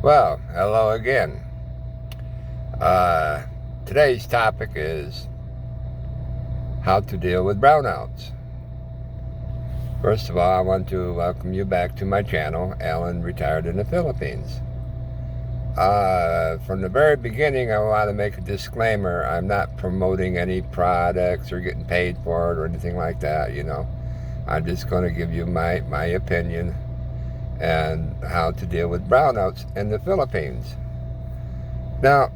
Well, hello again. Uh, Today's topic is how to deal with brownouts. First of all, I want to welcome you back to my channel, Alan Retired in the Philippines. From the very beginning, I want to make a disclaimer. I'm not promoting any products or getting paid for it or anything like that. I'm just going to give you my opinion and how to deal with brownouts in the Philippines. Now,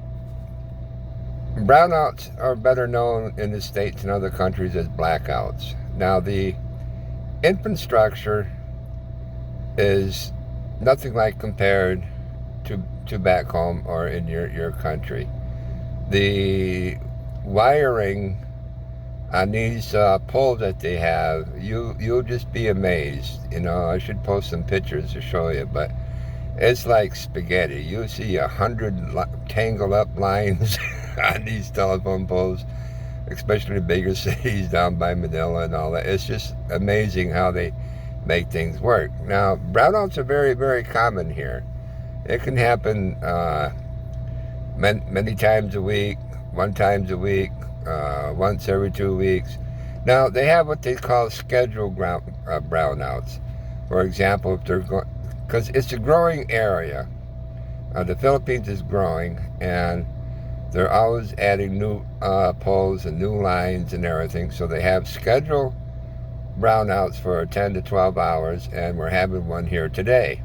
brownouts are better known in the States and other countries as blackouts. Now, the infrastructure is nothing like compared to back home or in your country. The wiring on these poles that they have, you'll just be amazed. I should post some pictures to show you, but it's like spaghetti. You see 100 tangled up lines on these telephone poles, especially bigger cities down by Manila and all that. It's just amazing how they make things work. Now, brownouts are very, very common here. It can happen many times a week, one times a week, once every 2 weeks. Now, they have what they call scheduled brownouts. For example, if they're going, because it's a growing area. The Philippines is growing, and they're always adding new poles and new lines and everything. So they have scheduled brownouts for 10 to 12 hours, and we're having one here today.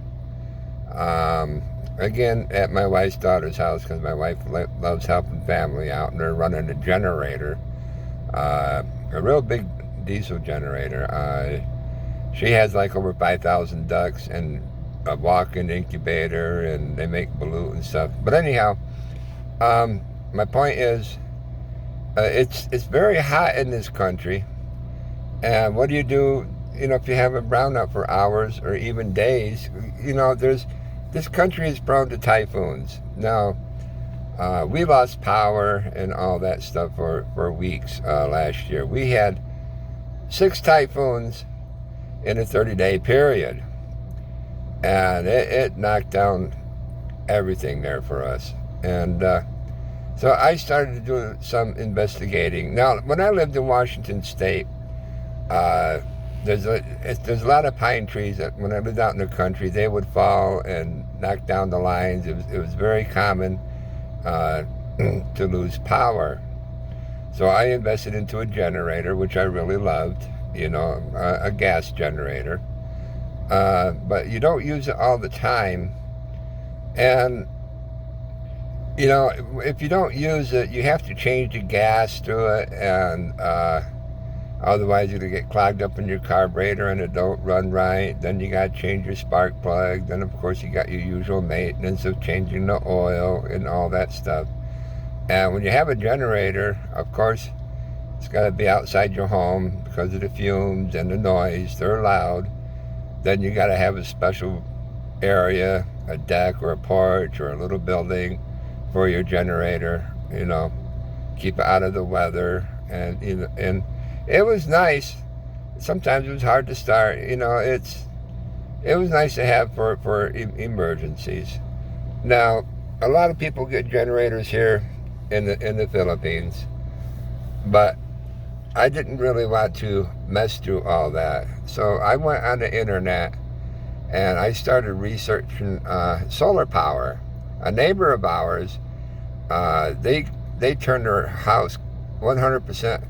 Again, at my wife's daughter's house, because my wife loves helping family out, and they're running a generator, a real big diesel generator. She has like over 5,000 ducks and a walk-in incubator, and they make balut and stuff. But anyhow, my point is, it's very hot in this country, and what do you do? If you have a brownout for hours or even days, this country is prone to typhoons. Now, we lost power and all that stuff for weeks last year. We had 6 typhoons in a 30-day period, and it knocked down everything there for us. And so I started to do some investigating. Now, when I lived in Washington State, there's a lot of pine trees that when I lived out in the country, they would fall and knock down the lines. It was very common to lose power. So I invested into a generator, which I really loved, a gas generator. But you don't use it all the time. And, if you don't use it, you have to change the gas to it, and otherwise you're going to get clogged up in your carburetor and it don't run right. Then you got to change your spark plug. Then, of course, you got your usual maintenance of changing the oil and all that stuff. And when you have a generator, of course, it's got to be outside your home because of the fumes and the noise. They're loud. Then you got to have a special area, a deck or a porch or a little building for your generator. Keep it out of the weather. And it was nice. Sometimes it was hard to start. It was nice to have for emergencies. Now, a lot of people get generators here in the Philippines, but I didn't really want to mess through all that. So I went on the internet and I started researching solar power. A neighbor of ours, they turned their house 100%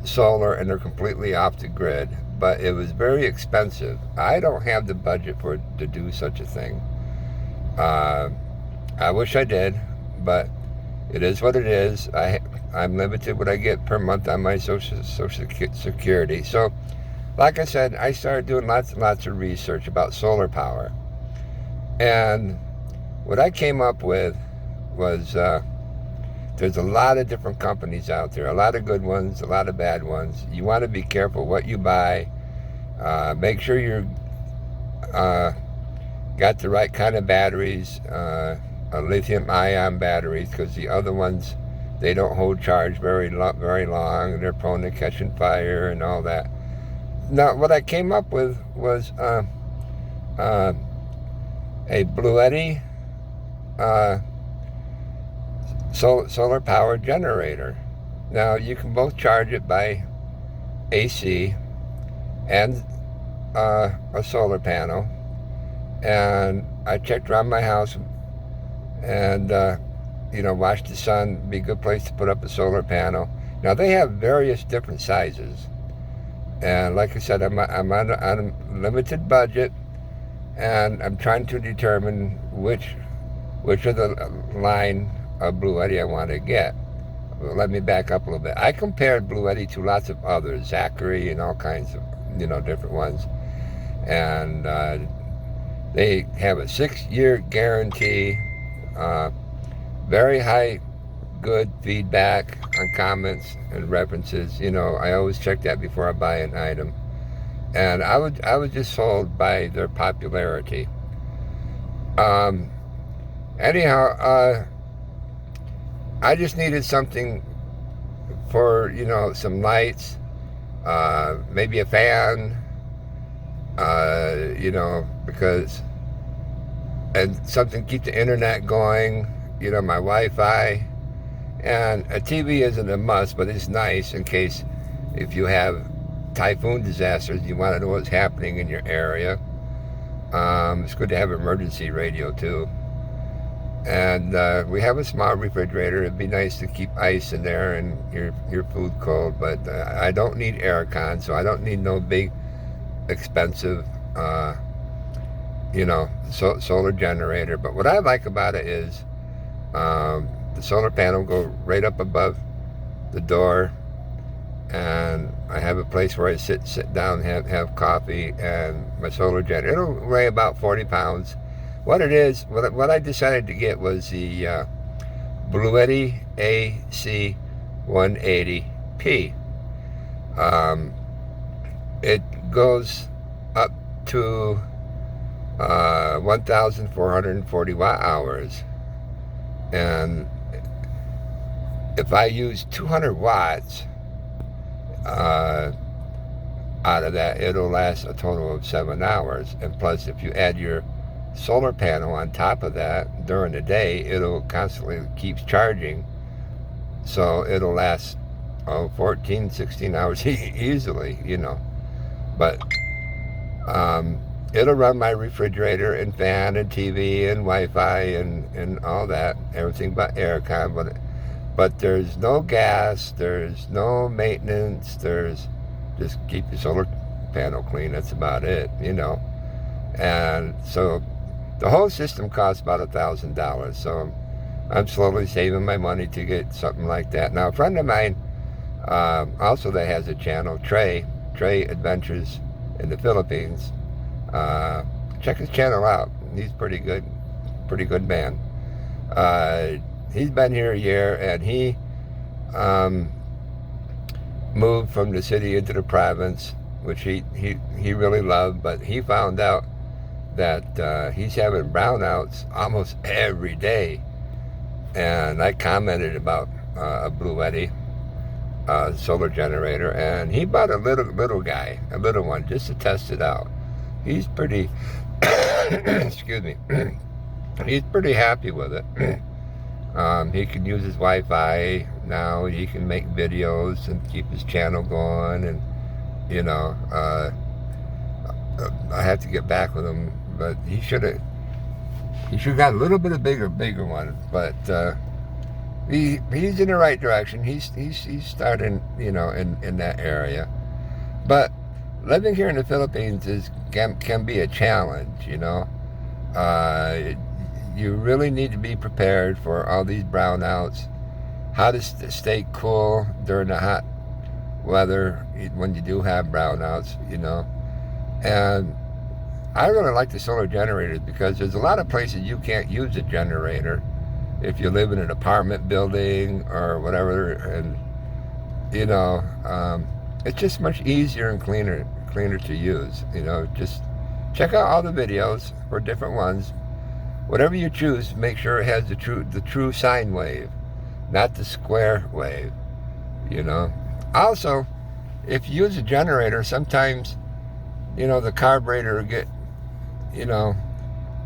solar, and they're completely off the grid, but it was very expensive. I don't have the budget to do such a thing. I wish I did, but it is what it is. I'm limited what I get per month on my social security. So, like I said, I started doing lots and lots of research about solar power, and what I came up with was there's a lot of different companies out there, a lot of good ones, a lot of bad ones. You want to be careful what you buy. Make sure you're got the right kind of batteries, lithium-ion batteries, because the other ones, they don't hold charge very long, and they're prone to catching fire and all that. Now, what I came up with was a Bluetti uh, solar power generator. Now you can both charge it by AC and a solar panel. And I checked around my house and watched the sun. Be a good place to put up a solar panel. Now they have various different sizes, and like I said, I'm on a limited budget, and I'm trying to determine which of the line of Bluetti I want to get. Well, let me back up a little bit. I compared Bluetti to lots of others, Zachary and all kinds of different ones, and they have a 6-year guarantee, very high good feedback on comments and references. I always check that before I buy an item. And I was just sold by their popularity. Anyhow, I just needed something for, some lights, maybe a fan, because, and something to keep the internet going, my Wi-Fi, and a TV isn't a must, but it's nice in case if you have typhoon disasters, you want to know what's happening in your area. It's good to have emergency radio too. And we have a small refrigerator. It'd be nice to keep ice in there and your food cold, but I don't need aircon, so I don't need no big expensive solar generator. But what I like about it is the solar panel go right up above the door, and I have a place where I sit down, have coffee, and my solar generator. It'll weigh about 40 pounds. What it is, what I decided to get was the Bluetti AC 180P. It goes up to 1,440 watt hours, and if I use 200 watts out of that, it'll last a total of 7 hours. And plus, if you add your solar panel on top of that during the day, it'll constantly keeps charging, so it'll last 14, 16 hours easily, but it'll run my refrigerator and fan and TV and Wi-Fi and all that, everything but aircon. But there's no gas, there's no maintenance, there's just keep your solar panel clean. That's about it, And so the whole system costs about $1,000. So I'm slowly saving my money to get something like that. Now, a friend of mine also that has a channel, Trey Adventures in the Philippines. Check his channel out. He's pretty good man. He's been here a year, and he moved from the city into the province, which he really loved, but he found out that he's having brownouts almost every day. And I commented about a Bluetti solar generator, and he bought a little one, just to test it out. He's pretty, excuse me, he's pretty happy with it. He can use his Wi-Fi now. He can make videos and keep his channel going, and I have to get back with him, but he should have got a little bit of bigger one. But he's in the right direction. He's starting, in that area. But living here in the Philippines can be a challenge, You really need to be prepared for all these brownouts, how to stay cool during the hot weather when you do have brownouts, And I really like the solar generators because there's a lot of places you can't use a generator if you live in an apartment building or whatever, and it's just much easier and cleaner to use. Just check out all the videos for different ones. Whatever you choose, make sure it has the true sine wave, not the square wave. Also, if you use a generator, sometimes the carburetor will get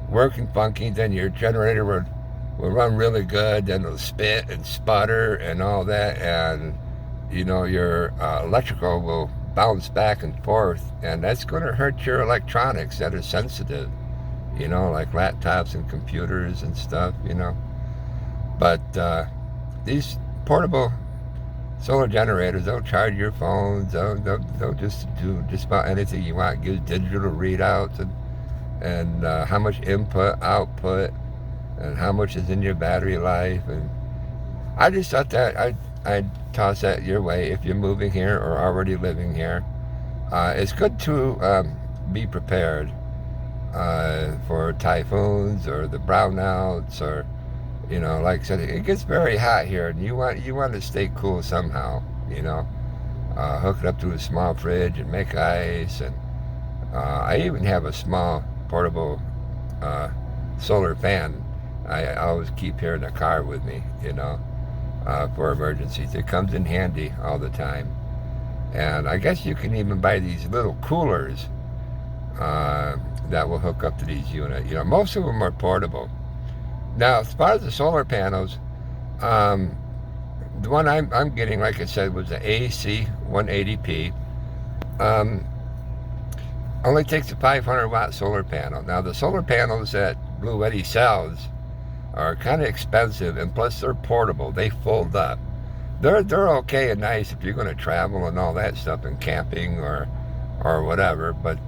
working funky, then your generator would will run really good, then it'll spit and sputter and all that, and you know, your electrical will bounce back and forth, and that's going to hurt your electronics that are sensitive, you know, like laptops and computers and stuff, you know. But these portable solar generators, they'll charge your phones, they'll just do just about anything you want, give digital readouts, and how much input, output, and how much is in your battery life. And I just thought that I'd toss that your way if you're moving here or already living here. It's good to be prepared for typhoons or the brownouts, or, you know, like I said, it gets very hot here, and you want to stay cool somehow, you know. Hook it up to a small fridge and make ice, and I even have a small portable solar fan I always keep here in the car with me, you know, for emergencies. It comes in handy all the time. And I guess you can even buy these little coolers that will hook up to these units. You know, most of them are portable. Now, as far as the solar panels, the one I'm getting, like I said, was the AC 180p. Only takes a 500-watt solar panel. Now, the solar panels that Blue Eddy sells are kind of expensive, and plus they're portable. They fold up. They're okay and nice if you're going to travel and all that stuff, and camping or whatever. But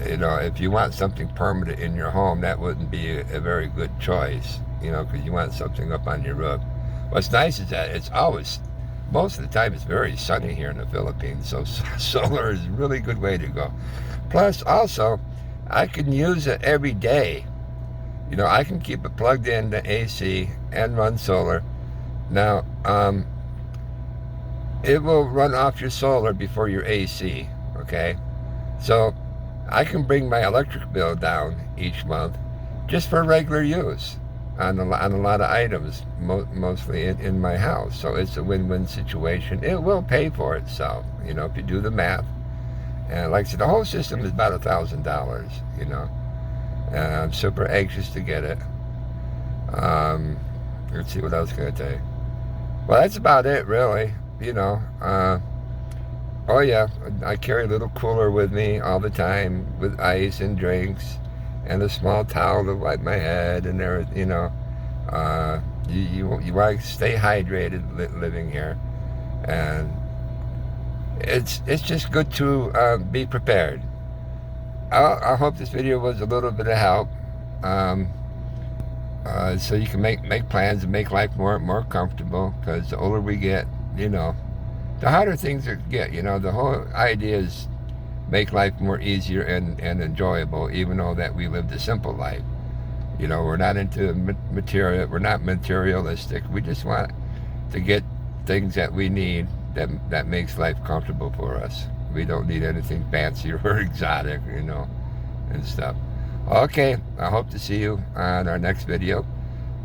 you know, if you want something permanent in your home, that wouldn't be a very good choice. You know, because you want something up on your roof. What's nice is that it's always, most of the time, it's very sunny here in the Philippines. So solar is a really good way to go. Plus, also, I can use it every day. You know, I can keep it plugged in to AC and run solar. Now, it will run off your solar before your AC, okay? So I can bring my electric bill down each month just for regular use on a lot of items, mostly in my house. So it's a win-win situation. It will pay for itself, you know, if you do the math. And like I said, the whole system is about $1,000, you know. And I'm super anxious to get it. Let's see what else can I tell you. Well, that's about it, really. You know. Oh yeah, I carry a little cooler with me all the time with ice and drinks, and a small towel to wipe my head and everything. You know. You want to stay hydrated living here, and it's just good to be prepared. I hope this video was a little bit of help, so you can make plans and make life more comfortable. Because the older we get, you know, the harder things get. You know, the whole idea is make life more easier and enjoyable, even though that we live the simple life. You know, we're not into material. We're not materialistic. We just want to get things that we need that makes life comfortable for us. We don't need anything fancy or exotic, you know, and stuff. Okay, I hope to see you on our next video.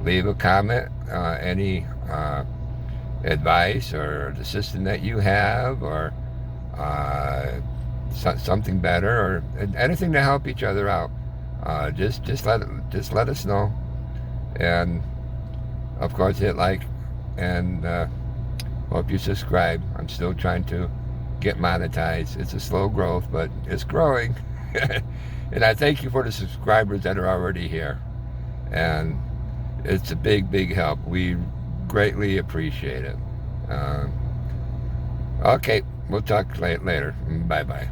Leave a comment, any advice or the system that you have, or something better, or anything to help each other out. Just let us know, and of course hit like, and hope you subscribe. I'm still trying to get monetized. It's a slow growth, but it's growing. And I thank you for the subscribers that are already here, and it's a big help. We greatly appreciate it. Okay, we'll talk later. Bye bye.